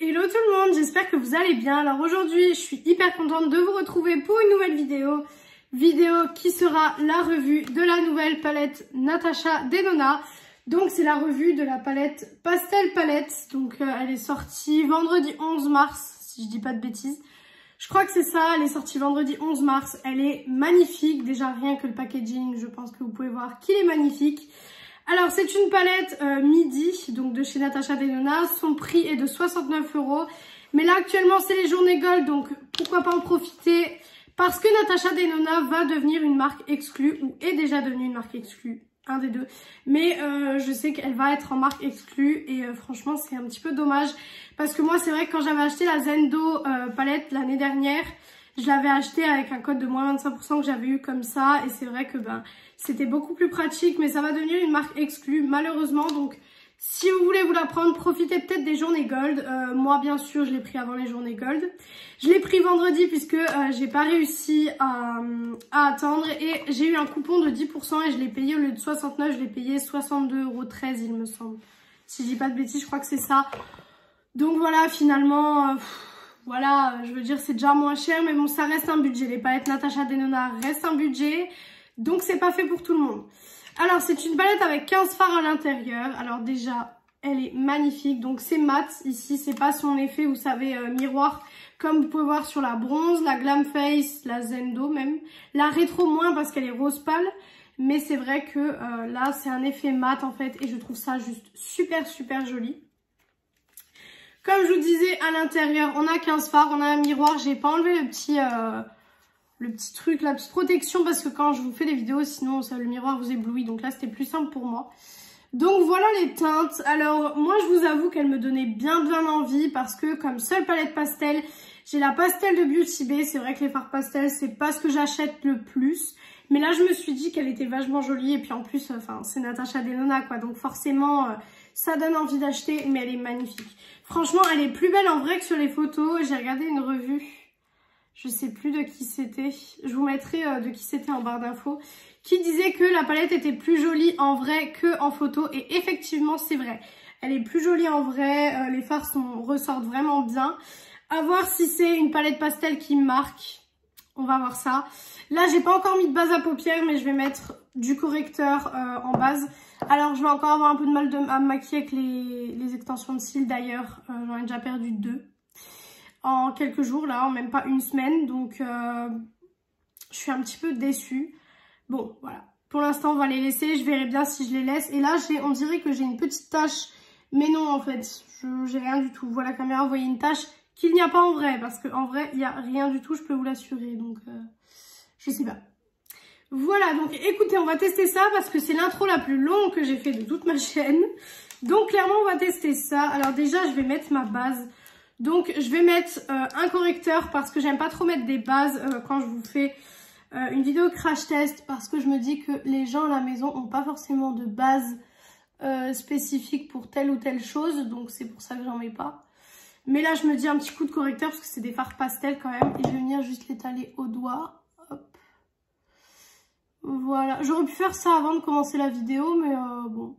Hello tout le monde, j'espère que vous allez bien. Alors aujourd'hui, je suis hyper contente de vous retrouver pour une nouvelle vidéo qui sera la revue de la nouvelle palette Natasha Denona. Donc c'est la revue de la palette Pastel Palette. Donc elle est sortie vendredi 11 mars, si je dis pas de bêtises. Je crois que c'est ça, elle est sortie vendredi 11 mars. Elle est magnifique, déjà rien que le packaging, je pense que vous pouvez voir qu'il est magnifique. Alors c'est une palette midi, donc de chez Natasha Denona. Son prix est de 69 €. Mais là actuellement c'est les journées gold, donc pourquoi pas en profiter. Parce que Natasha Denona va devenir une marque exclue, ou est déjà devenue une marque exclue, un des deux. Mais je sais qu'elle va être en marque exclue et franchement c'est un petit peu dommage. Parce que moi c'est vrai que quand j'avais acheté la Zendo palette l'année dernière, je l'avais acheté avec un code de moins 25% que j'avais eu comme ça. Et c'est vrai que c'était beaucoup plus pratique. Mais ça va devenir une marque exclue malheureusement. Donc si vous voulez vous la prendre, profitez peut-être des journées gold. Moi bien sûr je l'ai pris avant les journées gold. Je l'ai pris vendredi puisque j'ai pas réussi à attendre. Et j'ai eu un coupon de 10% et je l'ai payé au lieu de 69, je l'ai payé 62,13 € il me semble. Si je dis pas de bêtises, je crois que c'est ça. Donc voilà, finalement... voilà, je veux dire c'est déjà moins cher, mais bon ça reste un budget. Les palettes Natasha Denona restent un budget, donc c'est pas fait pour tout le monde. Alors c'est une palette avec 15 fards à l'intérieur. Alors déjà elle est magnifique, donc c'est mat ici, c'est pas son effet vous savez miroir comme vous pouvez voir sur la bronze, la Glam Face, la Zendo même. La rétro moins parce qu'elle est rose pâle, mais c'est vrai que là c'est un effet mat en fait et je trouve ça juste super joli. Comme je vous disais, à l'intérieur, on a 15 fards, on a un miroir. J'ai pas enlevé le petit truc, la petite protection, parce que quand je vous fais des vidéos, sinon le miroir vous éblouit. Donc là, c'était plus simple pour moi. Donc voilà les teintes. Alors, moi, je vous avoue qu'elle me donnait bien envie, parce que comme seule palette pastel, j'ai la pastel de Beauty Bay. C'est vrai que les fards pastel, c'est pas ce que j'achète le plus. Mais là, je me suis dit qu'elle était vachement jolie. Et puis en plus, c'est Natasha Denona, quoi. Donc forcément... ça donne envie d'acheter, mais elle est magnifique. Franchement, elle est plus belle en vrai que sur les photos. J'ai regardé une revue, je sais plus de qui c'était. Je vous mettrai de qui c'était en barre d'infos. Qui disait que la palette était plus jolie en vrai que en photo. Et effectivement, c'est vrai. Elle est plus jolie en vrai. Les fards ressortent vraiment bien. À voir si c'est une palette pastel qui me marque. On va voir ça. Là, j'ai pas encore mis de base à paupières, mais je vais mettre du correcteur en base. Alors, je vais encore avoir un peu de mal à me maquiller avec les extensions de cils. D'ailleurs, j'en ai déjà perdu 2 en quelques jours, là, en même pas une semaine. Donc, je suis un petit peu déçue. Bon, voilà. Pour l'instant, on va les laisser. Je verrai bien si je les laisse. Et là, on dirait que j'ai une petite tache. Mais non, en fait, j'ai rien du tout. Voilà, la caméra, vous voyez une tache qu'il n'y a pas en vrai. Parce qu'en vrai, il n'y a rien du tout, je peux vous l'assurer. Donc, je sais pas. Voilà, donc écoutez, on va tester ça parce que c'est l'intro la plus longue que j'ai fait de toute ma chaîne. Donc clairement, on va tester ça. Alors déjà, je vais mettre ma base. Donc je vais mettre un correcteur parce que j'aime pas trop mettre des bases quand je vous fais une vidéo crash test. Parce que je me dis que les gens à la maison n'ont pas forcément de base spécifique pour telle ou telle chose. Donc c'est pour ça que j'en mets pas. Mais là, je me dis un petit coup de correcteur parce que c'est des fards pastel quand même. Et je vais venir juste l'étaler au doigt. Hop. Voilà, j'aurais pu faire ça avant de commencer la vidéo, mais bon,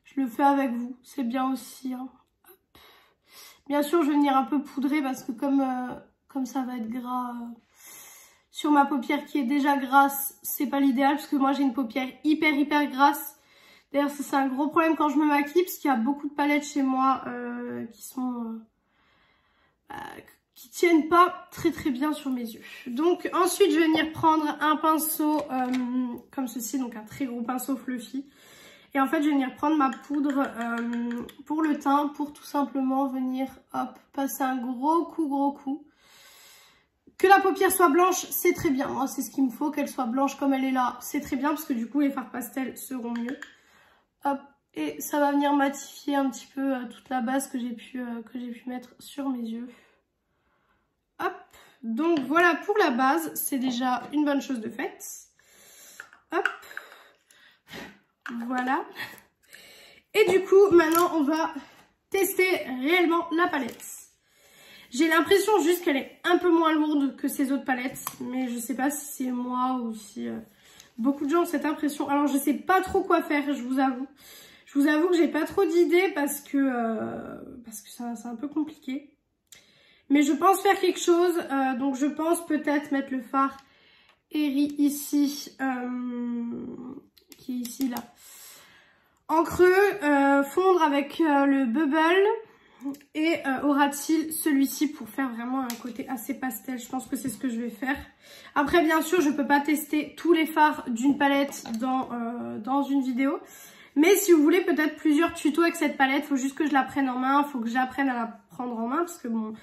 je le fais avec vous, c'est bien aussi. Hein. Bien sûr, je vais venir un peu poudrer parce que comme ça va être gras sur ma paupière qui est déjà grasse, c'est pas l'idéal parce que moi j'ai une paupière hyper grasse. D'ailleurs, c'est un gros problème quand je me maquille parce qu'il y a beaucoup de palettes chez moi qui sont... qui tiennent pas très bien sur mes yeux. Donc ensuite je vais venir prendre un pinceau comme ceci, donc un très gros pinceau fluffy. Et en fait je vais venir prendre ma poudre pour le teint, pour tout simplement venir hop passer un gros coup. Que la paupière soit blanche, c'est très bien, moi c'est ce qu'il me faut, qu'elle soit blanche comme elle est là, c'est très bien parce que du coup les fards pastels seront mieux. Hop, et ça va venir matifier un petit peu toute la base que j'ai pu mettre sur mes yeux. Hop, donc voilà pour la base, c'est déjà une bonne chose de faite. Hop, voilà. Et du coup, maintenant, on va tester réellement la palette. J'ai l'impression juste qu'elle est un peu moins lourde que ces autres palettes, mais je sais pas si c'est moi ou si beaucoup de gens ont cette impression. Alors, je sais pas trop quoi faire, je vous avoue. Je vous avoue que j'ai pas trop d'idées parce que c'est un peu compliqué. Mais je pense faire quelque chose, donc je pense peut-être mettre le fard Airy ici, qui est ici là. En creux, fondre avec le Bubble et au ras de cils celui-ci pour faire vraiment un côté assez pastel. Je pense que c'est ce que je vais faire. Après bien sûr je peux pas tester tous les fards d'une palette dans une vidéo. Mais si vous voulez peut-être plusieurs tutos avec cette palette, il faut juste que je la prenne en main, il faut que j'apprenne à la prendre en main parce que bon...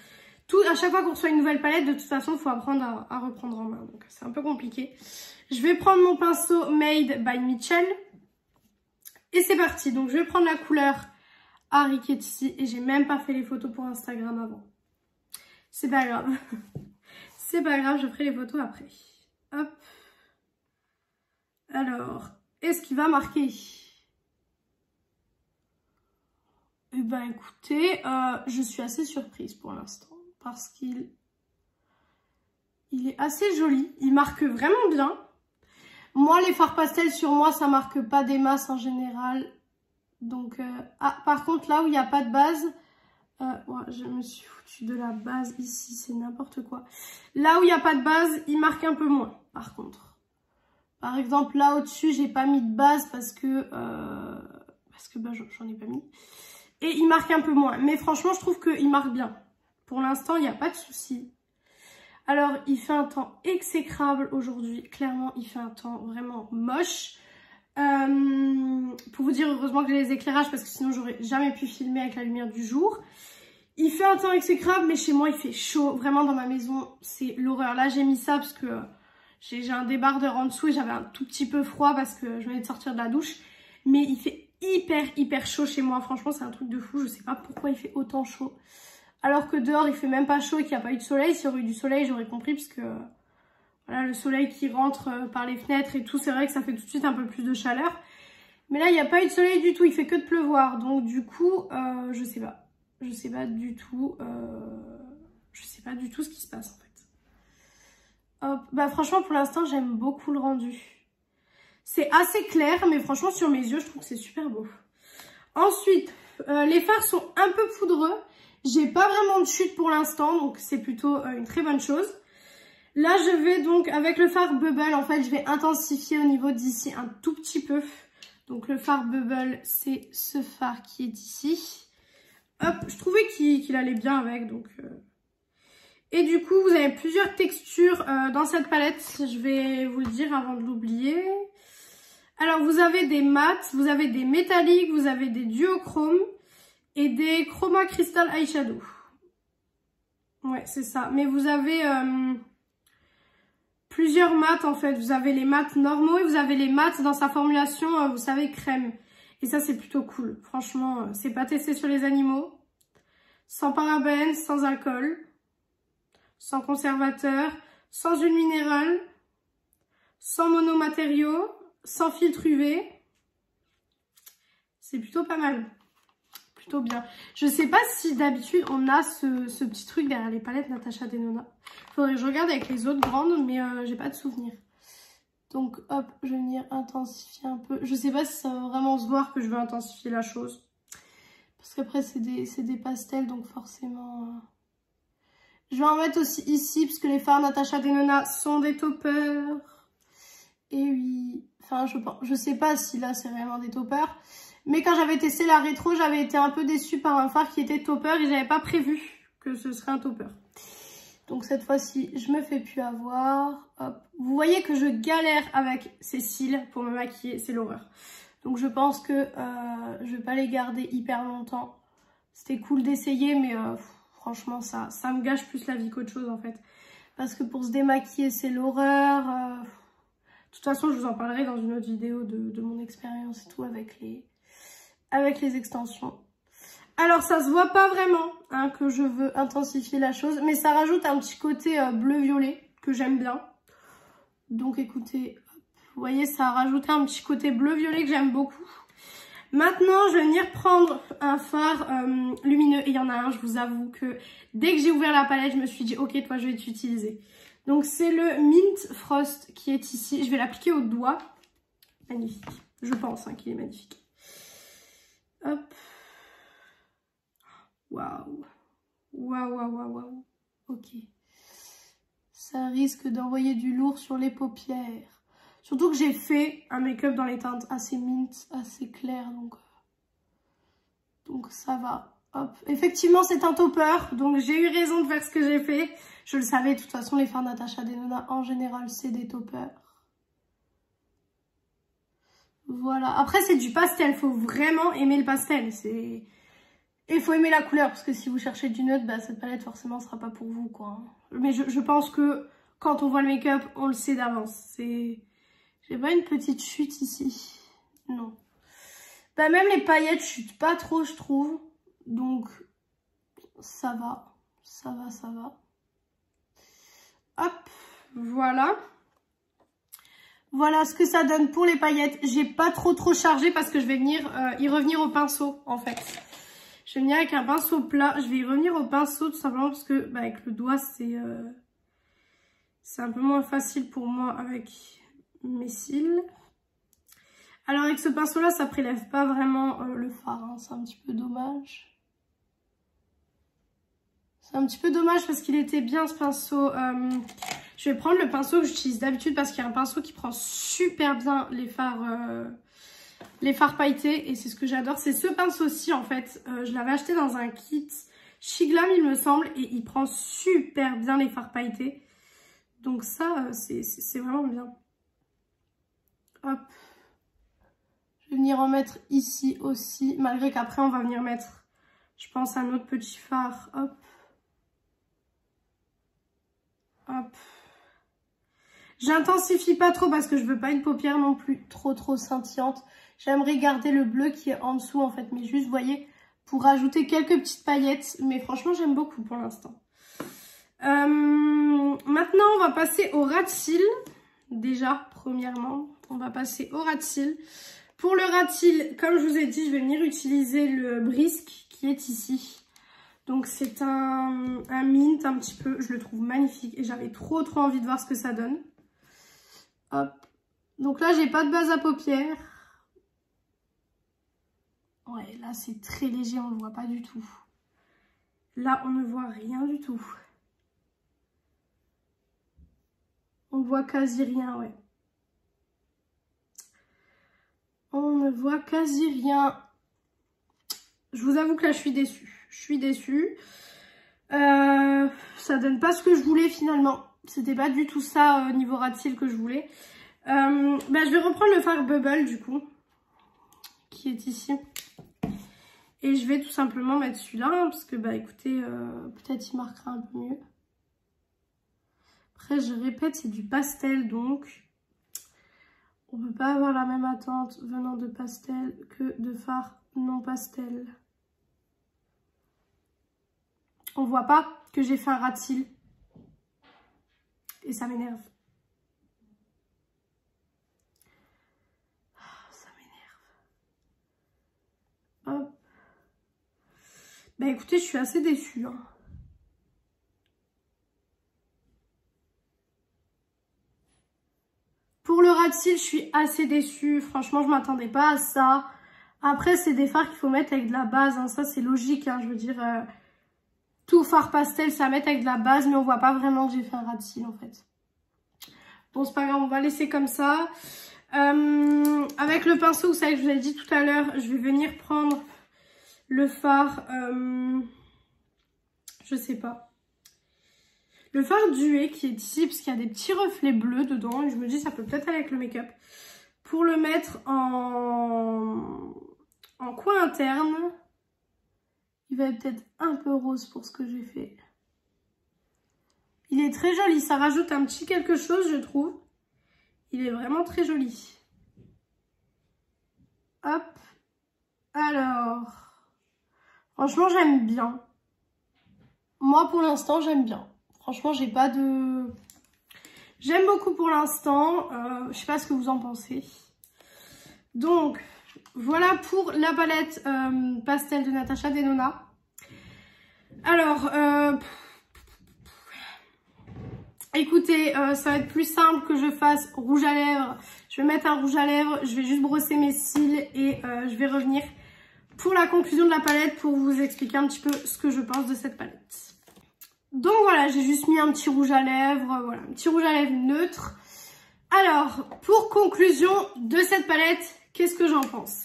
à chaque fois qu'on reçoit une nouvelle palette, de toute façon, il faut apprendre à reprendre en main. Donc, c'est un peu compliqué. Je vais prendre mon pinceau Made by Mitchell. Et c'est parti. Donc, je vais prendre la couleur Harry qui est ici. Et j'ai même pas fait les photos pour Instagram avant. C'est pas grave. C'est pas grave, je ferai les photos après. Hop. Alors, est-ce qu'il va marquer ? Eh ben, écoutez, je suis assez surprise pour l'instant. Parce qu'il est assez joli. Il marque vraiment bien. Moi, les fards pastels sur moi, ça marque pas des masses en général. Donc, par contre, là où il n'y a pas de base, ouais, je me suis foutue de la base ici, c'est n'importe quoi. Là où il n'y a pas de base, il marque un peu moins, par contre. Par exemple, là au-dessus, j'ai pas mis de base parce que bah, j'en ai pas mis. Et il marque un peu moins. Mais franchement, je trouve qu'il marque bien. Pour l'instant, il n'y a pas de souci. Alors, il fait un temps exécrable aujourd'hui. Clairement, il fait un temps vraiment moche. Pour vous dire, heureusement que j'ai les éclairages parce que sinon, j'aurais jamais pu filmer avec la lumière du jour. Il fait un temps exécrable, mais chez moi, il fait chaud. Vraiment, dans ma maison, c'est l'horreur. Là, j'ai mis ça parce que j'ai un débardeur en dessous et j'avais un tout petit peu froid parce que je venais de sortir de la douche. Mais il fait hyper chaud chez moi. Franchement, c'est un truc de fou. Je sais pas pourquoi il fait autant chaud. Alors que dehors, il fait même pas chaud et qu'il n'y a pas eu de soleil. S'il y aurait eu du soleil, j'aurais compris parce que voilà, le soleil qui rentre par les fenêtres et tout, c'est vrai que ça fait tout de suite un peu plus de chaleur. Mais là, il n'y a pas eu de soleil du tout, il fait que de pleuvoir. Donc du coup, je sais pas. Je sais pas du tout. Je sais pas du tout ce qui se passe en fait. Hop. Bah franchement, pour l'instant, j'aime beaucoup le rendu. C'est assez clair, mais franchement, sur mes yeux, je trouve que c'est super beau. Ensuite, les fards sont un peu poudreux. J'ai pas vraiment de chute pour l'instant, donc c'est plutôt une très bonne chose. Là, je vais donc, avec le fard Bubble, en fait, je vais intensifier au niveau d'ici un tout petit peu. Donc, le fard Bubble, c'est ce fard qui est ici. Hop, je trouvais qu'il allait bien avec, donc... Et du coup, vous avez plusieurs textures dans cette palette. Je vais vous le dire avant de l'oublier. Alors, vous avez des mats, vous avez des métalliques, vous avez des duochromes. Et des chroma crystal eyeshadow. Ouais, c'est ça. Mais vous avez plusieurs mats en fait. Vous avez les mats normaux et vous avez les mats dans sa formulation, vous savez, crème. Et ça, c'est plutôt cool. Franchement, c'est pas testé sur les animaux. Sans parabènes, sans alcool. Sans conservateur. Sans huile minérale. Sans monomatériaux. Sans filtre UV. C'est plutôt pas mal. Plutôt bien. Je sais pas si d'habitude on a ce petit truc derrière les palettes Natasha Denona. Faudrait que je regarde avec les autres grandes, mais j'ai pas de souvenir. Donc hop, je vais venir intensifier un peu. Je sais pas si ça va vraiment se voir que je veux intensifier la chose. Parce qu'après c'est des pastels, donc forcément... Je vais en mettre aussi ici, parce que les fards Natasha Denona sont des toppers. Et oui, enfin je sais pas si là c'est vraiment des toppers. Mais quand j'avais testé la rétro, j'avais été un peu déçue par un fard qui était topper et j'avais pas prévu que ce serait un topper. Donc cette fois-ci, je me fais plus avoir. Hop. Vous voyez que je galère avec ces cils pour me maquiller, c'est l'horreur. Donc je pense que je vais pas les garder hyper longtemps. C'était cool d'essayer, mais franchement, ça me gâche plus la vie qu'autre chose en fait. Parce que pour se démaquiller, c'est l'horreur. De toute façon, je vous en parlerai dans une autre vidéo de mon expérience et tout avec les extensions. Alors ça se voit pas vraiment hein, que je veux intensifier la chose, mais ça rajoute un petit côté bleu-violet que j'aime bien. Donc écoutez, vous voyez, ça a rajouté un petit côté bleu-violet que j'aime beaucoup. Maintenant, je vais venir prendre un fard lumineux et il y en a un, je vous avoue que dès que j'ai ouvert la palette, je me suis dit ok, toi je vais t'utiliser. Donc c'est le Mint Frost qui est ici, je vais l'appliquer au doigt. Magnifique, je pense hein, qu'il est magnifique. Waouh. Waouh, waouh, waouh, waouh. Ok. Ça risque d'envoyer du lourd sur les paupières. Surtout que j'ai fait un make-up dans les teintes assez mint, assez claires, donc ça va. Hop. Effectivement, c'est un topper, donc j'ai eu raison de faire ce que j'ai fait. Je le savais, de toute façon, les fards Natasha Denona, en général, c'est des toppers. Voilà. Après, c'est du pastel, faut vraiment aimer le pastel. Et il faut aimer la couleur, parce que si vous cherchez du neutre, bah, cette palette, forcément, sera pas pour vous, quoi. Mais je pense que quand on voit le make-up, on le sait d'avance. J'ai pas une petite chute ici. Non. Bah même les paillettes chutent pas trop, je trouve. Donc, ça va. Ça va, ça va. Hop, voilà. Voilà ce que ça donne pour les paillettes. J'ai pas trop chargé parce que je vais venir y revenir au pinceau, en fait. Je vais venir avec un pinceau plat. Je vais y revenir au pinceau tout simplement parce que bah, avec le doigt, c'est un peu moins facile pour moi avec mes cils. Alors avec ce pinceau là, ça prélève pas vraiment le fard, hein. C'est un petit peu dommage. C'est un petit peu dommage parce qu'il était bien ce pinceau. Je vais prendre le pinceau que j'utilise d'habitude parce qu'il y a un pinceau qui prend super bien les fards pailletés. Et c'est ce que j'adore. C'est ce pinceau-ci en fait. Je l'avais acheté dans un kit She Glam il me semble. Et il prend super bien les fards pailletés. Donc ça, c'est vraiment bien. Hop. Je vais venir en mettre ici aussi. Malgré qu'après, on va venir mettre, je pense, un autre petit fard. Hop. Hop. J'intensifie pas trop parce que je veux pas une paupière non plus trop scintillante. J'aimerais garder le bleu qui est en dessous, en fait. Mais juste, vous voyez, pour rajouter quelques petites paillettes. Mais franchement, j'aime beaucoup pour l'instant. Maintenant, on va passer au ras de cils. Déjà, premièrement, on va passer au ras de cils. Pour le ras de cils, comme je vous ai dit, je vais venir utiliser le Brisk qui est ici. Donc, c'est un mint un petit peu. Je le trouve magnifique et j'avais trop envie de voir ce que ça donne. Hop. Donc là, j'ai pas de base à paupières. Ouais, là, c'est très léger, on ne le voit pas du tout. Là, on ne voit rien du tout. On voit quasi rien, ouais. On ne voit quasi rien. Je vous avoue que là, je suis déçue. Je suis déçue. Ça donne pas ce que je voulais finalement. C'était pas du tout ça niveau ras de cils que je voulais. Je vais reprendre le fard Bubble du coup. Qui est ici. Et je vais tout simplement mettre celui-là. Hein, parce que bah écoutez, peut-être il marquera un peu mieux. Après, je répète, c'est du pastel, donc on ne peut pas avoir la même attente venant de pastel que de fard non pastel. On voit pas que j'ai fait un ras de cils. Et ça m'énerve. Ça m'énerve. Hop. Bah écoutez, je suis assez déçue. Hein. Pour le ras de cils, je suis assez déçue. Franchement, je m'attendais pas à ça. Après, c'est des fards qu'il faut mettre avec de la base. Hein. Ça, c'est logique. Hein. Je veux dire, tout fard pastel, c'est à mettre avec de la base. Mais on voit pas vraiment que j'ai fait un ras de cils, en fait. Bon, c'est pas grave. On va laisser comme ça. Avec le pinceau, vous savez, je vous ai dit tout à l'heure, je vais venir prendre le fard. Je sais pas. Le fard Duet qui est ici, parce qu'il y a des petits reflets bleus dedans. Et je me dis, ça peut peut-être aller avec le make-up. Pour le mettre en coin interne. Il va être peut-être un peu rose pour ce que j'ai fait. Il est très joli. Ça rajoute un petit quelque chose, je trouve. Il est vraiment très joli. Hop. Alors. Franchement, j'aime bien. Moi, pour l'instant, j'aime bien. Franchement, j'ai pas de... J'aime beaucoup pour l'instant. Je sais pas ce que vous en pensez. Donc, voilà pour la palette pastel de Natasha Denona. Alors, écoutez, ça va être plus simple que je fasse rouge à lèvres. Je vais mettre un rouge à lèvres, je vais juste brosser mes cils et je vais revenir pour la conclusion de la palette, pour vous expliquer un petit peu ce que je pense de cette palette. Donc voilà, j'ai juste mis un petit rouge à lèvres, voilà, un petit rouge à lèvres neutre. Alors, pour conclusion de cette palette, qu'est-ce que j'en pense?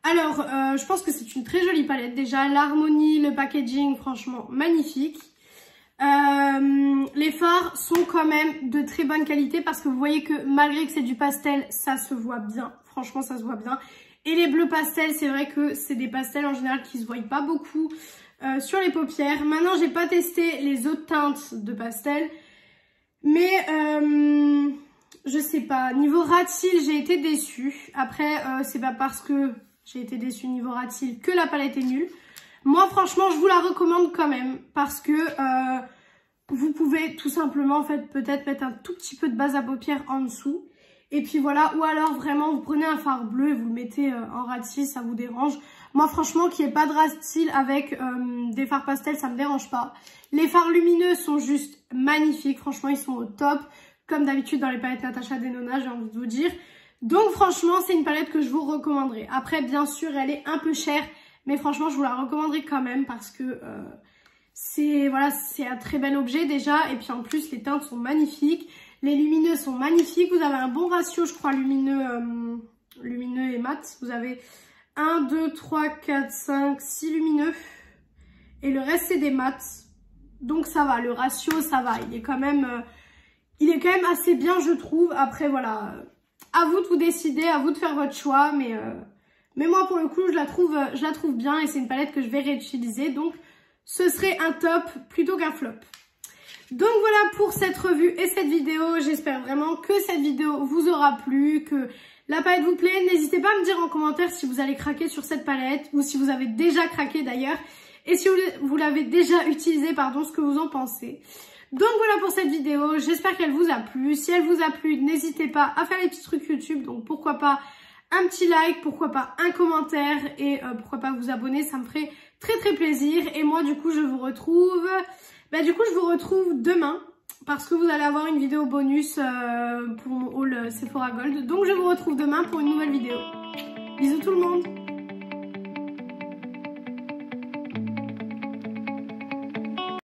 Alors, je pense que c'est une très jolie palette. Déjà, l'harmonie, le packaging, franchement, magnifique. Les fards sont quand même de très bonne qualité parce que vous voyez que malgré que c'est du pastel, ça se voit bien. Franchement, ça se voit bien. Et les bleus pastels, c'est vrai que c'est des pastels en général qui se voient pas beaucoup sur les paupières. Maintenant, j'ai pas testé les autres teintes de pastel. Mais, je sais pas. Niveau rat-il, j'ai été déçue. Après, c'est pas parce que j'ai été déçue niveau rat-il que la palette est nulle. Moi, franchement, je vous la recommande quand même parce que vous pouvez tout simplement, en fait, peut-être mettre un tout petit peu de base à paupières en dessous. Et puis voilà, ou alors vraiment, vous prenez un fard bleu et vous le mettez en rat-il, ça vous dérange. Moi, franchement, qu'il n'y ait pas de rat-il avec des fards pastels, ça me dérange pas. Les fards lumineux sont juste magnifiques. Franchement, ils sont au top. Comme d'habitude dans les palettes Natasha Denona, j'ai envie de vous dire. Donc, franchement, c'est une palette que je vous recommanderais. Après, bien sûr, elle est un peu chère. Mais franchement, je vous la recommanderais quand même parce que c'est un très bel objet déjà. Et puis en plus, les teintes sont magnifiques. Les lumineux sont magnifiques. Vous avez un bon ratio, je crois, lumineux et mat. Vous avez 1, 2, 3, 4, 5, 6 lumineux. Et le reste, c'est des mats. Donc ça va, le ratio, ça va. Il est quand même assez bien, je trouve. Après, voilà, à vous de vous décider, à vous de faire votre choix. Mais moi, pour le coup, je la trouve bien et c'est une palette que je vais réutiliser. Donc, ce serait un top plutôt qu'un flop. Donc, voilà pour cette revue et cette vidéo. J'espère vraiment que cette vidéo vous aura plu, que la palette vous plaît. N'hésitez pas à me dire en commentaire si vous allez craquer sur cette palette ou si vous avez déjà craqué d'ailleurs. Et si vous l'avez déjà utilisée, pardon, ce que vous en pensez. Donc, voilà pour cette vidéo. J'espère qu'elle vous a plu. Si elle vous a plu, n'hésitez pas à faire les petits trucs YouTube. Donc, pourquoi pas un petit like, pourquoi pas un commentaire et pourquoi pas vous abonner, ça me ferait très très plaisir. Et moi du coup je vous retrouve demain parce que vous allez avoir une vidéo bonus pour mon haul Sephora Gold. Donc je vous retrouve demain pour une nouvelle vidéo. Bisous tout le monde.